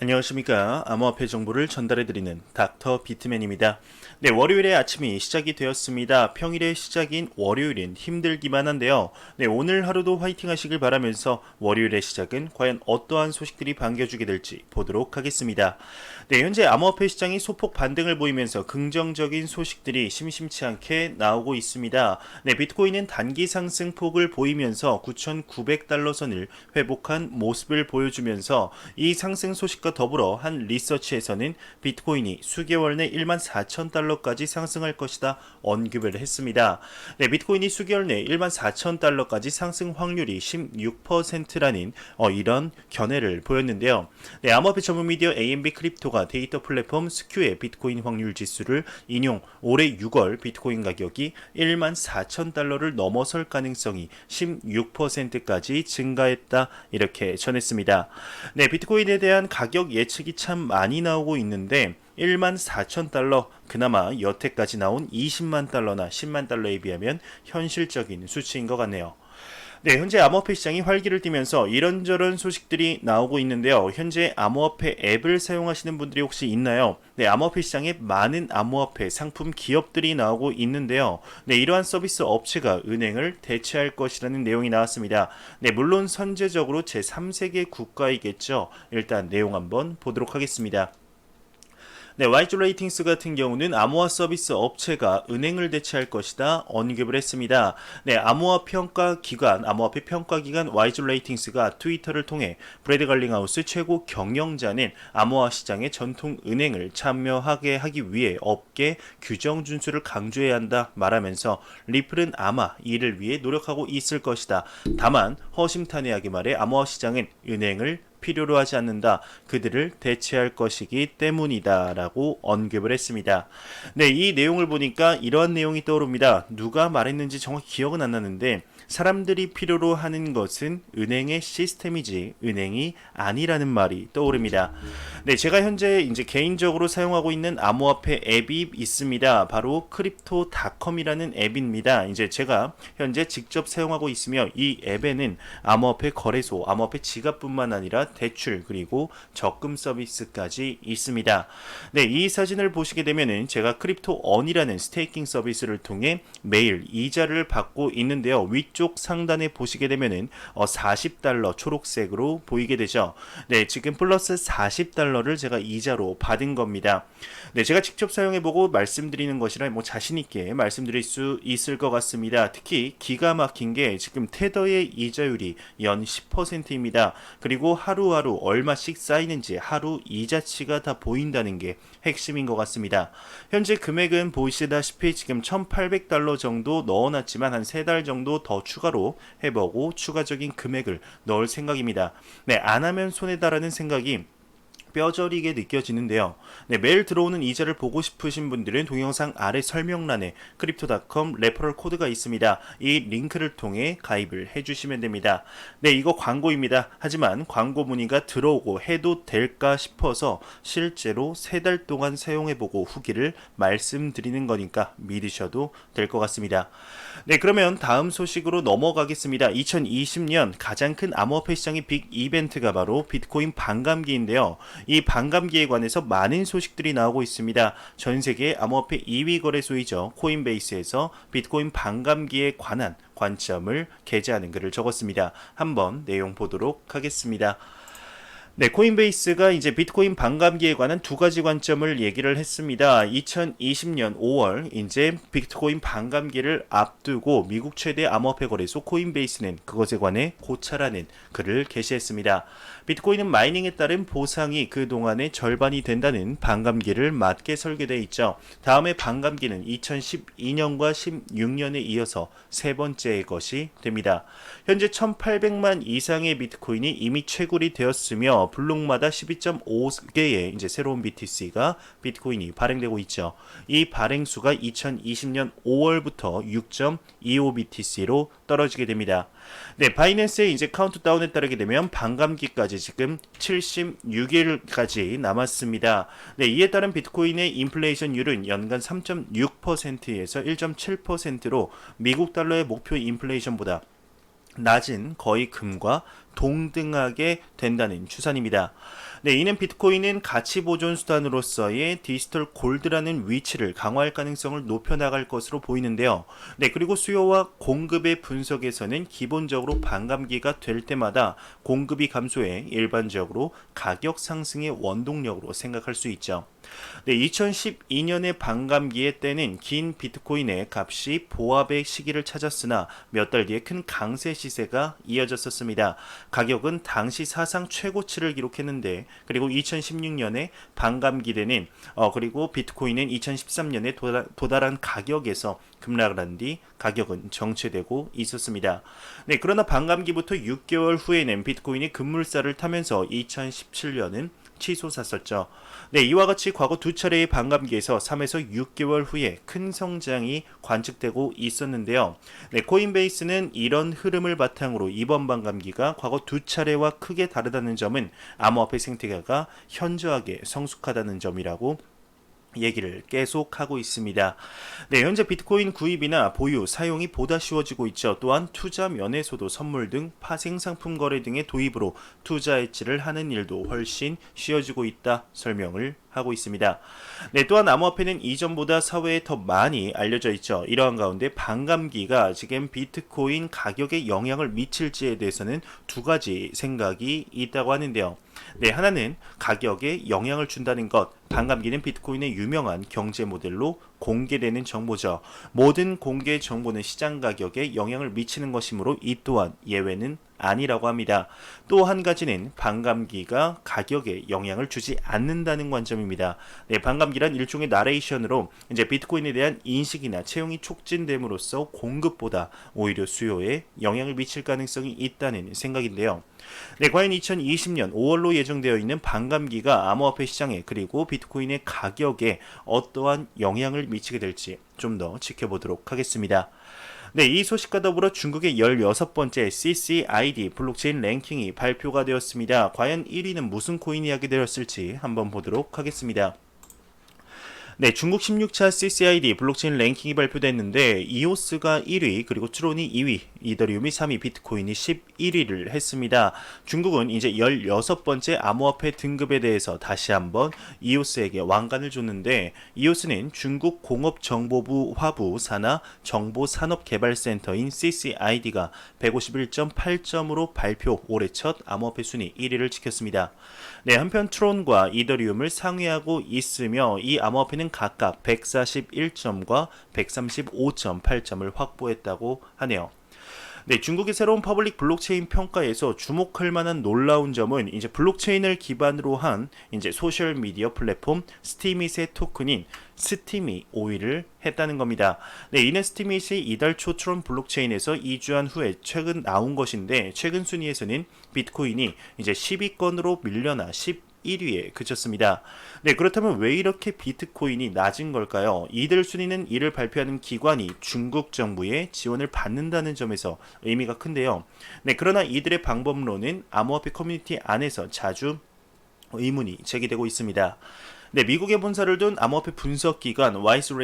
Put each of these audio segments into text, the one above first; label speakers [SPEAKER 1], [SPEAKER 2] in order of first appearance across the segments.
[SPEAKER 1] 안녕하십니까. 암호화폐 정보를 전달해드리는 닥터 비트맨입니다. 네, 월요일의 아침이 시작이 되었습니다. 평일의 시작인 월요일은 힘들기만 한데요. 네, 오늘 하루도 화이팅 하시길 바라면서 월요일의 시작은 과연 어떠한 소식들이 반겨주게 될지 보도록 하겠습니다. 네, 현재 암호화폐 시장이 소폭 반등을 보이면서 긍정적인 소식들이 심심치 않게 나오고 있습니다. 네, 비트코인은 단기 상승폭을 보이면서 9,900달러 선을 회복한 모습을 보여주면서 이 상승 소식과 더불어 한 리서치에서는 비트코인이 수개월 내 14,000달러까지 상승할 것이다 언급을 했습니다. 네, 비트코인이 수개월 내 14,000달러까지 상승 확률이 16%라는 이런 견해를 보였는데요. 네, 암호화폐 전문 미디어 AMB 크립토가 데이터 플랫폼 스큐의 비트코인 확률 지수를 인용 올해 6월 비트코인 가격이 14,000달러를 넘어설 가능성이 16%까지 증가했다 이렇게 전했습니다. 네, 비트코인에 대한 가격 예측이 참 많이 나오고 있는데 14,000달러 그나마 여태까지 나온 20만 달러나 10만 달러에 비하면 현실적인 수치인 것 같네요. 네, 현재 암호화폐 시장이 활기를 띠면서 이런저런 소식들이 나오고 있는데요. 현재 암호화폐 앱을 사용하시는 분들이 혹시 있나요? 네, 암호화폐 시장에 많은 암호화폐 상품 기업들이 나오고 있는데요. 네, 이러한 서비스 업체가 은행을 대체할 것이라는 내용이 나왔습니다. 네, 물론 선제적으로 제3세계 국가이겠죠. 일단 내용 한번 보도록 하겠습니다. 네, 와이즈 레이팅스 같은 경우는 암호화 서비스 업체가 은행을 대체할 것이다 언급을 했습니다. 네, 암호화폐 평가기관 와이즈 레이팅스가 트위터를 통해 브래드 갈링하우스 최고 경영자는 암호화 시장의 전통 은행을 참여하게 하기 위해 업계 규정 준수를 강조해야 한다 말하면서 리플은 아마 이를 위해 노력하고 있을 것이다. 다만 허심탄회하게 말해 암호화 시장은 은행을 필요로 하지 않는다. 그들을 대체할 것이기 때문이다. 라고 언급을 했습니다. 네, 이 내용을 보니까 이러한 내용이 떠오릅니다. 누가 말했는지 정확히 기억은 안 나는데 사람들이 필요로 하는 것은 은행의 시스템이지 은행이 아니라는 말이 떠오릅니다. 네, 제가 현재 이제 개인적으로 사용하고 있는 암호화폐 앱이 있습니다. 바로 크립토닷컴이라는 앱입니다. 이제 제가 현재 직접 사용하고 있으며 이 앱에는 암호화폐 거래소, 암호화폐 지갑뿐만 아니라 대출 그리고 적금 서비스까지 있습니다. 네, 이 사진을 보시게 되면은 제가 크립토언이라는 스테이킹 서비스를 통해 매일 이자를 받고 있는데요. 위쪽 상단에 보시게 되면은 40달러 초록색으로 보이게 되죠. 네, 지금 플러스 40달러를 제가 이자로 받은 겁니다. 네, 제가 직접 사용해보고 말씀드리는 것이라 뭐 자신있게 말씀드릴 수 있을 것 같습니다. 특히 기가 막힌 게 지금 테더의 이자율이 연 10%입니다. 그리고 하루하루 얼마씩 쌓이는지 하루 이자치가 다 보인다는 게 핵심인 것 같습니다. 현재 금액은 보시다시피 지금 1,800달러 정도 넣어놨지만 한 3달 정도 더 추가로 해보고 추가적인 금액을 넣을 생각입니다. 네, 안 하면 손해다라는 생각이 뼈저리게 느껴지는데요. 네, 매일 들어오는 이자를 보고 싶으신 분들은 동영상 아래 설명란에 크립토닷컴 레퍼럴 코드가 있습니다. 이 링크를 통해 가입을 해주시면 됩니다. 네, 이거 광고입니다. 하지만 광고 문의가 들어오고 해도 될까 싶어서 실제로 3달 동안 사용해보고 후기를 말씀드리는 거니까 믿으셔도 될 것 같습니다. 네, 그러면 다음 소식으로 넘어가겠습니다. 2020년 가장 큰 암호화폐 시장의 빅 이벤트가 바로 비트코인 반감기인데요. 이 반감기에 관해서 많은 소식들이 나오고 있습니다. 전 세계 암호화폐 2위 거래소이죠. 코인베이스에서 비트코인 반감기에 관한 관점을 게재하는 글을 적었습니다. 한번 내용 보도록 하겠습니다. 네, 코인베이스가 이제 비트코인 반감기에 관한 두 가지 관점을 얘기를 했습니다. 2020년 5월 이제 비트코인 반감기를 앞두고 미국 최대 암호화폐 거래소 코인베이스는 그것에 관해 고찰하는 글을 게시했습니다. 비트코인은 마이닝에 따른 보상이 그동안의 절반이 된다는 반감기를 맞게 설계되어 있죠. 다음에 반감기는 2012년과 16년에 이어서 세 번째의 것이 됩니다. 현재 1,800만 이상의 비트코인이 이미 채굴이 되었으며 블록마다 12.5개의 이제 새로운 BTC가 비트코인이 발행되고 있죠. 이 발행수가 2020년 5월부터 6.25 BTC로 떨어지게 됩니다. 네, 바이낸스의 이제 카운트다운에 따르게 되면 반감기까지 지금 76일까지 남았습니다. 네, 이에 따른 비트코인의 인플레이션율은 연간 3.6%에서 1.7%로 미국 달러의 목표 인플레이션보다 낮은 거의 금과 동등하게 된다는 추산입니다. 네, 이는 비트코인은 가치 보존 수단으로서의 디지털 골드라는 위치를 강화할 가능성을 높여나갈 것으로 보이는데요. 네, 그리고 수요와 공급의 분석에서는 기본적으로 반감기가 될 때마다 공급이 감소해 일반적으로 가격 상승의 원동력으로 생각할 수 있죠. 네, 2012년의 반감기의 때는 긴 비트코인의 값이 보합의 시기를 찾았으나 몇 달 뒤에 큰 강세 시세가 이어졌었습니다. 가격은 당시 사상 최고치를 기록했는데 그리고 2016년에 반감기 때는 그리고 비트코인은 2013년에 도달한 가격에서 급락을 한 뒤 가격은 정체되고 있었습니다. 네, 그러나 반감기부터 6개월 후에는 비트코인이 급물살을 타면서 2017년은 치솟았었죠. 네, 이와 같이 과거 두 차례의 반감기에서 3에서 6개월 후에 큰 성장이 관측되고 있었는데요. 네, 코인베이스는 이런 흐름을 바탕으로 이번 반감기가 과거 두 차례와 크게 다르다는 점은 암호화폐 생태계가 현저하게 성숙하다는 점이라고 얘기를 계속하고 있습니다. 네, 현재 비트코인 구입이나 보유, 사용이 보다 쉬워지고 있죠. 또한 투자 면에서도 선물 등 파생 상품 거래 등의 도입으로 투자 해지를 하는 일도 훨씬 쉬워지고 있다 설명을 하고 있습니다. 네, 또한 암호화폐는 이전보다 사회에 더 많이 알려져 있죠. 이러한 가운데 반감기가 지금 비트코인 가격에 영향을 미칠지에 대해서는 두 가지 생각이 있다고 하는데요. 네, 하나는 가격에 영향을 준다는 것. 반감기는 비트코인의 유명한 경제 모델로 공개되는 정보죠. 모든 공개 정보는 시장 가격에 영향을 미치는 것이므로 이 또한 예외는 아니라고 합니다. 또 한 가지는 반감기가 가격에 영향을 주지 않는다는 관점입니다. 네, 반감기란 일종의 나레이션으로 이제 비트코인에 대한 인식이나 채용이 촉진됨으로써 공급보다 오히려 수요에 영향을 미칠 가능성이 있다는 생각인데요. 네, 과연 2020년 5월로 예정되어 있는 반감기가 암호화폐 시장에 그리고 비트코인의 가격에 어떠한 영향을 미치게 될지 좀 더 지켜보도록 하겠습니다. 네, 이 소식과 더불어 중국의 16번째 CCID 블록체인 랭킹이 발표가 되었습니다. 과연 1위는 무슨 코인이 하게 되었을지 한번 보도록 하겠습니다. 네, 중국 16차 CCID 블록체인 랭킹이 발표됐는데 이오스가 1위, 그리고 트론이 2위, 이더리움이 3위, 비트코인이 11위를 했습니다. 중국은 이제 16번째 암호화폐 등급에 대해서 다시 한번 이오스에게 왕관을 줬는데 이오스는 중국 공업정보부 화부 산하 정보산업개발센터인 CCID가 151.8점으로 발표 올해 첫 암호화폐 순위 1위를 지켰습니다. 네, 한편 트론과 이더리움을 상회하고 있으며 이 암호화폐는 각각 141점과 135.8점을 확보했다고 하네요. 네, 중국의 새로운 퍼블릭 블록체인 평가에서 주목할 만한 놀라운 점은 이제 블록체인을 기반으로 한 이제 소셜 미디어 플랫폼 스티밋의 토큰인 스티미 5위를 했다는 겁니다. 네, 이는 스티밋이 이달 초 트론 블록체인에서 이주한 후에 최근 나온 것인데 최근 순위에서는 비트코인이 이제 10위권으로 밀려나 1위에 그쳤습니다. 네, 그렇다면 왜 이렇게 비트코인이 낮은 걸까요? 이들 순위는 이를 발표하는 기관이 중국 정부의 지원을 받는다는 점에서 의미가 큰데요. 네, 그러나 이들의 방법론은 암호화폐 커뮤니티 안에서 자주 의문이 제기되고 있습니다. 네, 미국에 본사를 둔 암호화폐 분석기관 와이스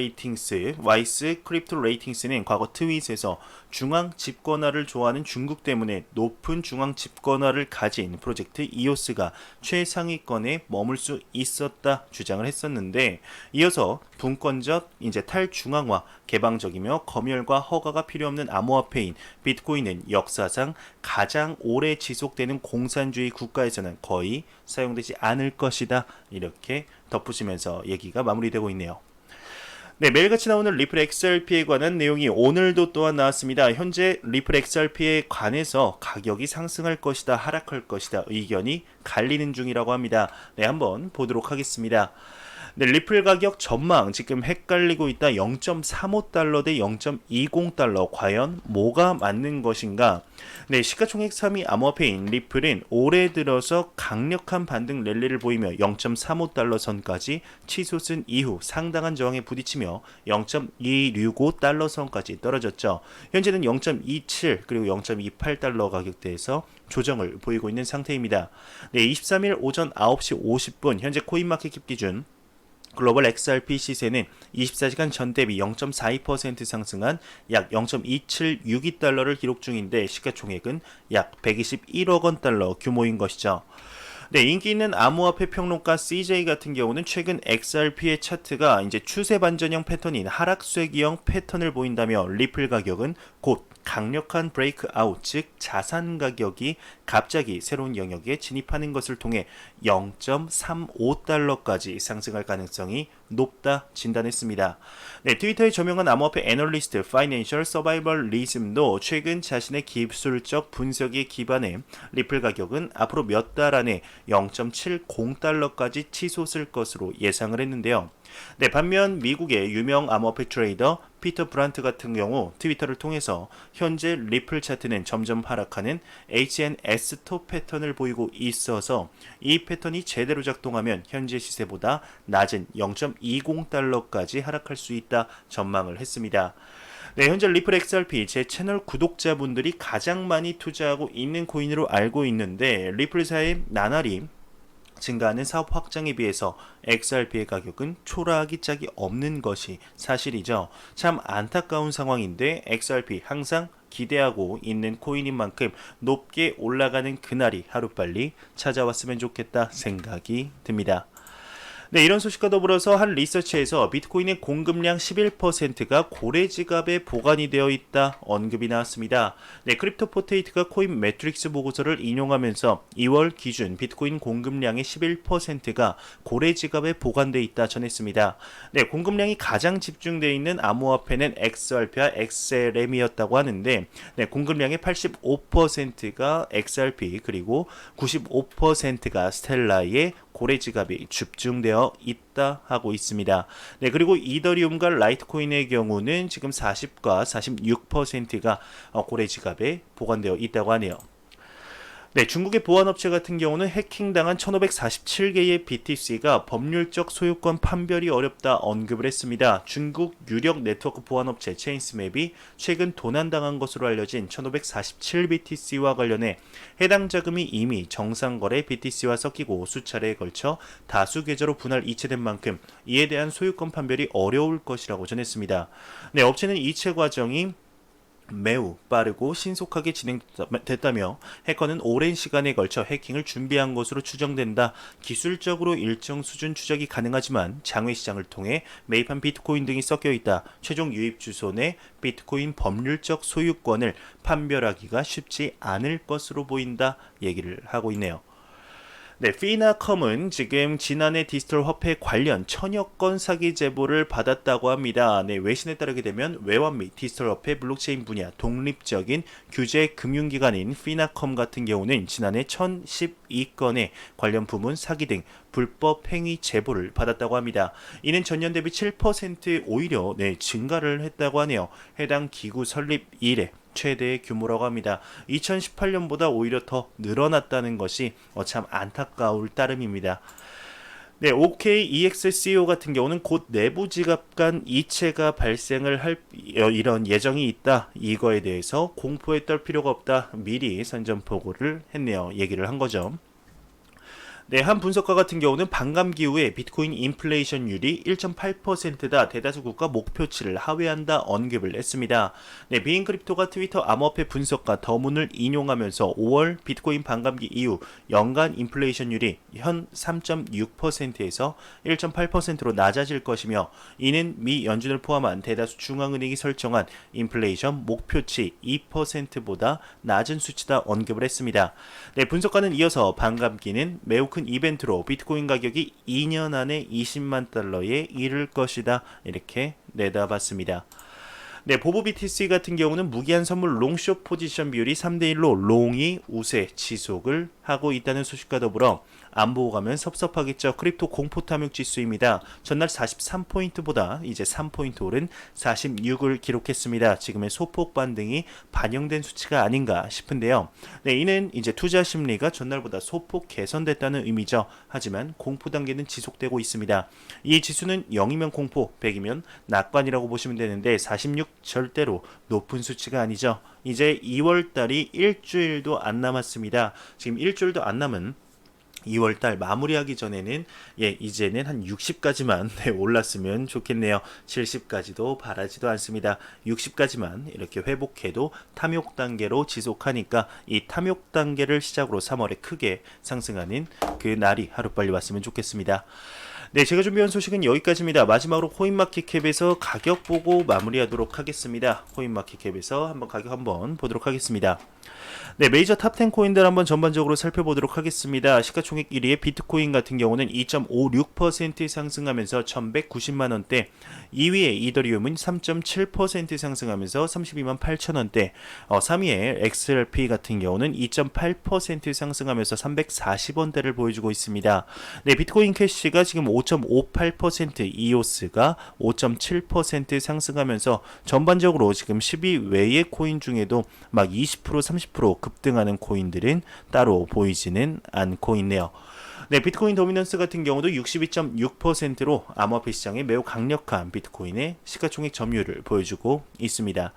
[SPEAKER 1] 크립토 레이팅스는 과거 트윗에서 중앙 집권화를 좋아하는 중국 때문에 높은 중앙 집권화를 가진 프로젝트 이오스가 최상위권에 머물 수 있었다 주장을 했었는데 이어서 분권적 이제 탈중앙화, 개방적이며 검열과 허가가 필요 없는 암호화폐인 비트코인은 역사상 가장 오래 지속되는 공산주의 국가에서는 거의 사용되지 않을 것이다. 이렇게 덧붙이면서 얘기가 마무리되고 있네요. 네, 매일같이 나오는 리플 XRP에 관한 내용이 오늘도 또한 나왔습니다. 현재 리플 XRP에 관해서 가격이 상승할 것이다, 하락할 것이다 의견이 갈리는 중이라고 합니다. 네, 한번 보도록 하겠습니다. 네, 리플 가격 전망 지금 헷갈리고 있다. 0.35달러 대 0.20달러 과연 뭐가 맞는 것인가? 네, 시가총액 3위 암호화폐인 리플은 올해 들어서 강력한 반등 랠리를 보이며 0.35달러 선까지 치솟은 이후 상당한 저항에 부딪히며 0.265달러 선까지 떨어졌죠. 현재는 0.27 그리고 0.28달러 가격대에서 조정을 보이고 있는 상태입니다. 네, 23일 오전 9시 50분 현재 코인마켓캡 기준 글로벌 XRP 시세는 24시간 전 대비 0.42% 상승한 약 0.2762달러를 기록 중인데 시가총액은 약 121억 원 달러 규모인 것이죠. 네, 인기 있는 암호화폐 평론가 CJ 같은 경우는 최근 XRP의 차트가 이제 추세 반전형 패턴인 하락쇠기형 패턴을 보인다며 리플 가격은 곧 강력한 브레이크아웃, 즉 자산 가격이 갑자기 새로운 영역에 진입하는 것을 통해 0.35달러까지 상승할 가능성이 높다 진단했습니다. 네, 트위터에 저명한 암호화폐 애널리스트 파이낸셜 서바이벌리즘도 최근 자신의 기술적 분석에 기반해 리플 가격은 앞으로 몇 달 안에 0.70달러까지 치솟을 것으로 예상을 했는데요. 네, 반면 미국의 유명 암호화폐 트레이더 피터 브란트 같은 경우 트위터를 통해서 현재 리플 차트는 점점 하락하는 HNS 톱 패턴을 보이고 있어서 이 패턴이 제대로 작동하면 현재 시세보다 낮은 0.20달러까지 하락할 수 있다 전망을 했습니다. 네, 현재 리플 XRP 제 채널 구독자분들이 가장 많이 투자하고 있는 코인으로 알고 있는데 리플사의 나날이 증가하는 사업 확장에 비해서 XRP의 가격은 초라하기 짝이 없는 것이 사실이죠. 참 안타까운 상황인데 XRP 항상 기대하고 있는 코인인 만큼 높게 올라가는 그날이 하루빨리 찾아왔으면 좋겠다 생각이 듭니다. 네, 이런 소식과 더불어서 한 리서치에서 비트코인의 공급량 11%가 고래 지갑에 보관이 되어 있다 언급이 나왔습니다. 네, 크립토 포테이트가 코인 매트릭스 보고서를 인용하면서 2월 기준 비트코인 공급량의 11%가 고래 지갑에 보관되어 있다 전했습니다. 네, 공급량이 가장 집중되어 있는 암호화폐는 XRP와 XLM이었다고 하는데 네, 공급량의 85%가 XRP 그리고 95%가 스텔라의 고래 지갑이 집중되어 있다 하고 있습니다. 네, 그리고 이더리움과 라이트코인의 경우는 지금 40과 46%가 고래 지갑에 보관되어 있다고 하네요. 네, 중국의 보안업체 같은 경우는 해킹당한 1547개의 BTC가 법률적 소유권 판별이 어렵다 언급을 했습니다. 중국 유력 네트워크 보안업체 체인스맵이 최근 도난당한 것으로 알려진 1547BTC와 관련해 해당 자금이 이미 정상거래 BTC와 섞이고 수차례에 걸쳐 다수 계좌로 분할 이체된 만큼 이에 대한 소유권 판별이 어려울 것이라고 전했습니다. 네, 업체는 이체 과정이 매우 빠르고 신속하게 진행됐다며 해커는 오랜 시간에 걸쳐 해킹을 준비한 것으로 추정된다. 기술적으로 일정 수준 추적이 가능하지만 장외 시장을 통해 매입한 비트코인 등이 섞여 있다. 최종 유입 주소 내 비트코인 법률적 소유권을 판별하기가 쉽지 않을 것으로 보인다. 얘기를 하고 있네요. 네, 피나컴은 지금 지난해 디지털 화폐 관련 1000여 건 사기 제보를 받았다고 합니다. 네, 외신에 따르게 되면 외환 및 디지털 화폐 블록체인 분야 독립적인 규제 금융기관인 피나컴 같은 경우는 지난해 1012건의 관련 부문 사기 등 불법 행위 제보를 받았다고 합니다. 이는 전년 대비 7% 오히려 증가를 했다고 하네요. 해당 기구 설립 이래 최대의 규모라고 합니다. 2018년보다 오히려 더 늘어났다는 것이 참 안타까울 따름입니다. 네, OKEX CEO 같은 경우는 곧 내부 지갑 간 이체가 발생을 할 이런 예정이 있다. 이거에 대해서 공포에 떨 필요가 없다. 미리 선전포고를 했네요. 얘기를 한 거죠. 네, 한 분석가 같은 경우는 반감 기후에 비트코인 인플레이션율이 1.8%다 대다수 국가 목표치를 하회한다 언급을 했습니다. 네, 비인크립토가 트위터 암호화폐 분석가 더문을 인용하면서 5월 비트코인 반감기 이후 연간 인플레이션율이 현 3.6%에서 1.8%로 낮아질 것이며 이는 미 연준을 포함한 대다수 중앙은행이 설정한 인플레이션 목표치 2%보다 낮은 수치다 언급을 했습니다. 네, 분석가는 이어서 반감기는 매우 큰 이벤트로 비트코인 가격이 2년 안에 20만 달러에 이를 것이다 이렇게 내다봤습니다. 네, 보보 BTC 같은 경우는 무기한 선물 롱숏 포지션 비율이 3대1로 롱이 우세 지속을 하고 있다는 소식과 더불어 안 보고 가면 섭섭하겠죠. 크립토 공포 탐욕 지수입니다. 전날 43포인트보다 이제 3포인트 오른 46을 기록했습니다. 지금의 소폭 반등이 반영된 수치가 아닌가 싶은데요. 네, 이는 이제 투자 심리가 전날보다 소폭 개선됐다는 의미죠. 하지만 공포 단계는 지속되고 있습니다. 이 지수는 0이면 공포, 100이면 낙관이라고 보시면 되는데 46 절대로 높은 수치가 아니죠. 이제 2월달이 일주일도 안 남았습니다. 지금 일주일도 안 남은 2월달 마무리하기 전에는 이제는 한 60까지만 올랐으면 좋겠네요. 70까지도 바라지도 않습니다. 60까지만 이렇게 회복해도 탐욕 단계로 지속하니까 이 탐욕 단계를 시작으로 3월에 크게 상승하는 그 날이 하루빨리 왔으면 좋겠습니다. 네, 제가 준비한 소식은 여기까지입니다. 마지막으로 코인마켓캡에서 가격 보고 마무리하도록 하겠습니다. 코인마켓캡에서 가격 한번 보도록 하겠습니다. 네, 메이저 탑10 코인들 한번 전반적으로 살펴보도록 하겠습니다. 시가총액 1위의 비트코인 같은 경우는 2.56% 상승하면서 1190만원대, 2위의 이더리움은 3.7% 상승하면서 32만 8천원대, 3위의 XRP 같은 경우는 2.8% 상승하면서 340원대를 보여주고 있습니다. 네, 비트코인 캐시가 지금 5.58%, 이오스가 5.7% 상승하면서 전반적으로 지금 10위 외의 코인 중에도 막 20%, 30% 급등하는 코인들은 따로 보이지는 않고 있네요. 네, 비트코인 도미넌스 같은 경우도 62.6%로 암호화폐 시장에 매우 강력한 비트코인의 시가총액 점유율을 보여주고 있습니다.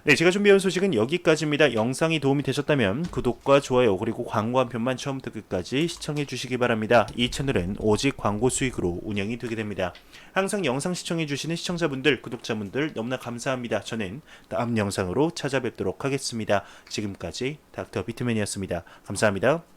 [SPEAKER 1] 네, 제가 준비한 소식은 여기까지입니다. 영상이 도움이 되셨다면 구독과 좋아요 그리고 광고 한 편만 처음부터 끝까지 시청해 주시기 바랍니다. 이 채널은 오직 광고 수익으로 운영이 되게 됩니다. 항상 영상 시청해 주시는 시청자분들, 구독자분들 너무나 감사합니다. 저는 다음 영상으로 찾아뵙도록 하겠습니다. 지금까지 닥터 비트맨이었습니다. 감사합니다.